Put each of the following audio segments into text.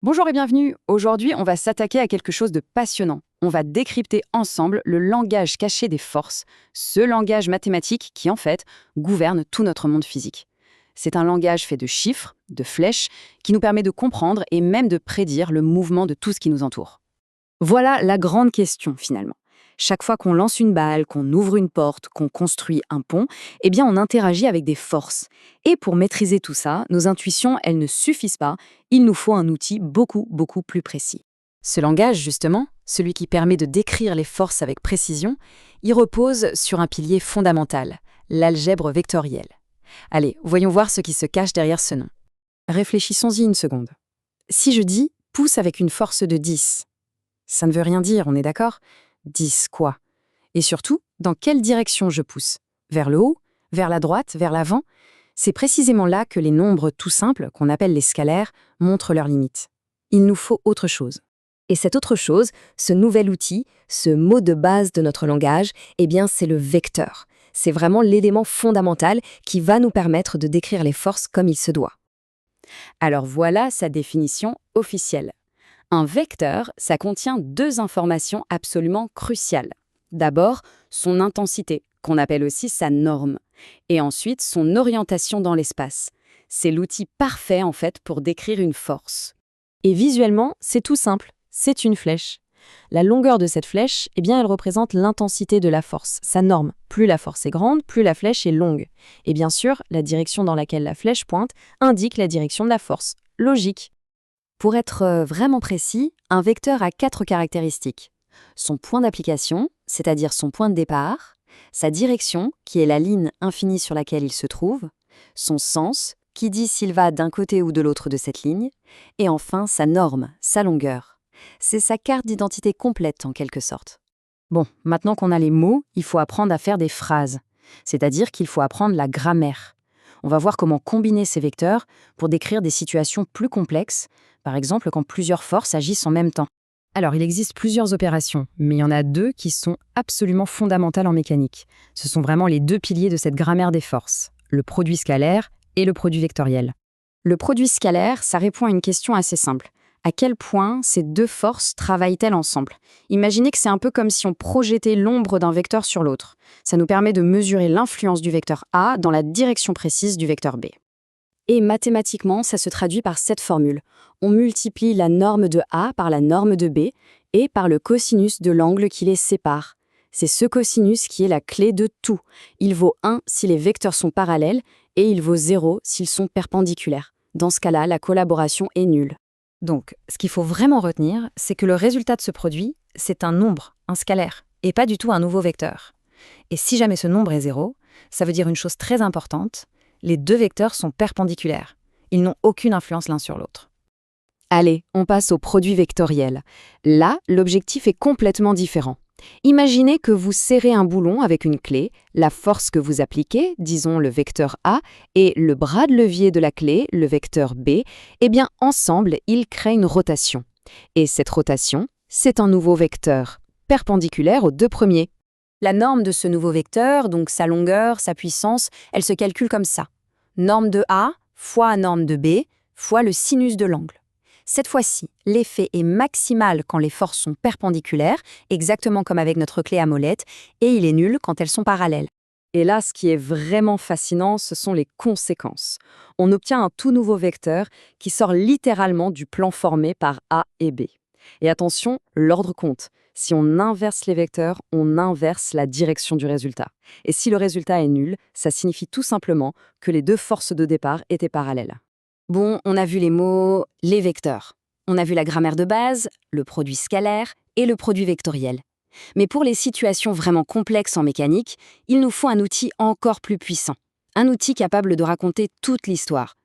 Bonjour et bienvenue. Aujourd'hui, on va s'attaquer à quelque chose de passionnant. On va décrypter ensemble le langage caché des forces, ce langage mathématique qui, en fait, gouverne tout notre monde physique. C'est un langage fait de chiffres, de flèches, qui nous permet de comprendre et même de prédire le mouvement de tout ce qui nous entoure. Voilà la grande question, finalement. Chaque fois qu'on lance une balle, qu'on ouvre une porte, qu'on construit un pont, eh bien, on interagit avec des forces. Et pour maîtriser tout ça, nos intuitions, elles ne suffisent pas. Il nous faut un outil beaucoup plus précis. Ce langage, justement, celui qui permet de décrire les forces avec précision, il repose sur un pilier fondamental, l'algèbre vectorielle. Allez, voyons voir ce qui se cache derrière ce nom. Réfléchissons-y une seconde. Si je dis « pousse avec une force de 10 », ça ne veut rien dire, on est d'accord ? 10 quoi ? Et surtout, dans quelle direction je pousse ? Vers le haut ? Vers la droite ? Vers l'avant ? C'est précisément là que les nombres tout simples, qu'on appelle les scalaires, montrent leurs limites. Il nous faut autre chose. Et cette autre chose, ce nouvel outil, ce mot de base de notre langage, eh bien c'est le vecteur. C'est vraiment l'élément fondamental qui va nous permettre de décrire les forces comme il se doit. Alors voilà sa définition officielle. Un vecteur, ça contient deux informations absolument cruciales. D'abord, son intensité, qu'on appelle aussi sa norme, et ensuite son orientation dans l'espace. C'est l'outil parfait en fait pour décrire une force. Et visuellement, c'est tout simple, c'est une flèche. La longueur de cette flèche, eh bien, elle représente l'intensité de la force, sa norme. Plus la force est grande, plus la flèche est longue. Et bien sûr, la direction dans laquelle la flèche pointe indique la direction de la force. Logique. Pour être vraiment précis, un vecteur a 4 caractéristiques. Son point d'application, c'est-à-dire son point de départ, sa direction, qui est la ligne infinie sur laquelle il se trouve, son sens, qui dit s'il va d'un côté ou de l'autre de cette ligne, et enfin sa norme, sa longueur. C'est sa carte d'identité complète en quelque sorte. Bon, maintenant qu'on a les mots, il faut apprendre à faire des phrases, c'est-à-dire qu'il faut apprendre la grammaire. On va voir comment combiner ces vecteurs pour décrire des situations plus complexes, par exemple quand plusieurs forces agissent en même temps. Alors, il existe plusieurs opérations, mais il y en a deux qui sont absolument fondamentales en mécanique. Ce sont vraiment les deux piliers de cette grammaire des forces, le produit scalaire et le produit vectoriel. Le produit scalaire, ça répond à une question assez simple. À quel point ces deux forces travaillent-elles ensemble ? Imaginez que c'est un peu comme si on projetait l'ombre d'un vecteur sur l'autre. Ça nous permet de mesurer l'influence du vecteur A dans la direction précise du vecteur B. Et mathématiquement, ça se traduit par cette formule. On multiplie la norme de A par la norme de B et par le cosinus de l'angle qui les sépare. C'est ce cosinus qui est la clé de tout. Il vaut 1 si les vecteurs sont parallèles et il vaut 0 s'ils sont perpendiculaires. Dans ce cas-là, la collaboration est nulle. Donc, ce qu'il faut vraiment retenir, c'est que le résultat de ce produit, c'est un nombre, un scalaire, et pas du tout un nouveau vecteur. Et si jamais ce nombre est 0, ça veut dire une chose très importante, les deux vecteurs sont perpendiculaires. Ils n'ont aucune influence l'un sur l'autre. Allez, on passe au produit vectoriel. Là, l'objectif est complètement différent. Imaginez que vous serrez un boulon avec une clé, la force que vous appliquez, disons le vecteur A, et le bras de levier de la clé, le vecteur B, eh bien ensemble, ils créent une rotation. Et cette rotation, c'est un nouveau vecteur, perpendiculaire aux deux premiers. La norme de ce nouveau vecteur, donc sa longueur, sa puissance, elle se calcule comme ça. Norme de A fois norme de B fois le sinus de l'angle. Cette fois-ci, l'effet est maximal quand les forces sont perpendiculaires, exactement comme avec notre clé à molette, et il est nul quand elles sont parallèles. Et là, ce qui est vraiment fascinant, ce sont les conséquences. On obtient un tout nouveau vecteur qui sort littéralement du plan formé par A et B. Et attention, l'ordre compte. Si on inverse les vecteurs, on inverse la direction du résultat. Et si le résultat est nul, ça signifie tout simplement que les deux forces de départ étaient parallèles. Bon, on a vu les mots, les vecteurs. On a vu la grammaire de base, le produit scalaire et le produit vectoriel. Mais pour les situations vraiment complexes en mécanique, il nous faut un outil encore plus puissant. Un outil capable de raconter toute l'histoire.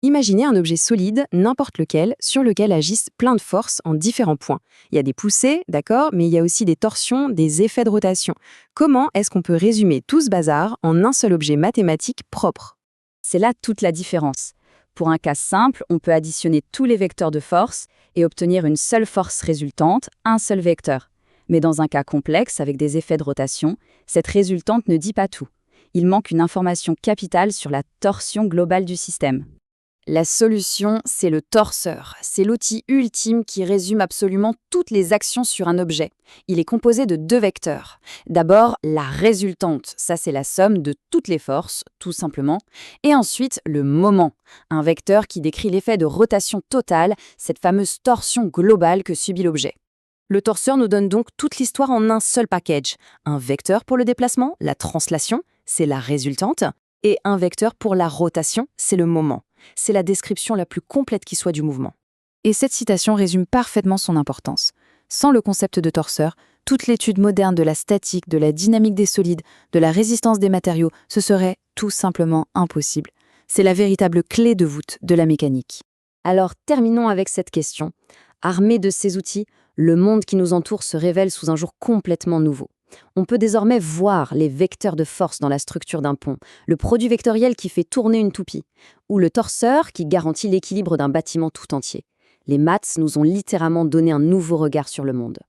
Imaginez un objet solide, n'importe lequel, sur lequel agissent plein de forces en différents points. Il y a des poussées, d'accord, mais il y a aussi des torsions, des effets de rotation. Comment est-ce qu'on peut résumer tout ce bazar en un seul objet mathématique propre ? C'est là toute la différence. Pour un cas simple, on peut additionner tous les vecteurs de force et obtenir une seule force résultante, un seul vecteur. Mais dans un cas complexe, avec des effets de rotation, cette résultante ne dit pas tout. Il manque une information capitale sur la torsion globale du système. La solution, c'est le torseur. C'est l'outil ultime qui résume absolument toutes les actions sur un objet. Il est composé de 2 vecteurs. D'abord, la résultante, ça c'est la somme de toutes les forces, tout simplement. Et ensuite, le moment, un vecteur qui décrit l'effet de rotation totale, cette fameuse torsion globale que subit l'objet. Le torseur nous donne donc toute l'histoire en un seul package. Un vecteur pour le déplacement, la translation, c'est la résultante, et un vecteur pour la rotation, c'est le moment. C'est la description la plus complète qui soit du mouvement. Et cette citation résume parfaitement son importance. Sans le concept de torseur, toute l'étude moderne de la statique, de la dynamique des solides, de la résistance des matériaux, ce serait tout simplement impossible. C'est la véritable clé de voûte de la mécanique. Alors terminons avec cette question. Armé de ces outils, le monde qui nous entoure se révèle sous un jour complètement nouveau. On peut désormais voir les vecteurs de force dans la structure d'un pont, le produit vectoriel qui fait tourner une toupie, ou le torseur qui garantit l'équilibre d'un bâtiment tout entier. Les maths nous ont littéralement donné un nouveau regard sur le monde.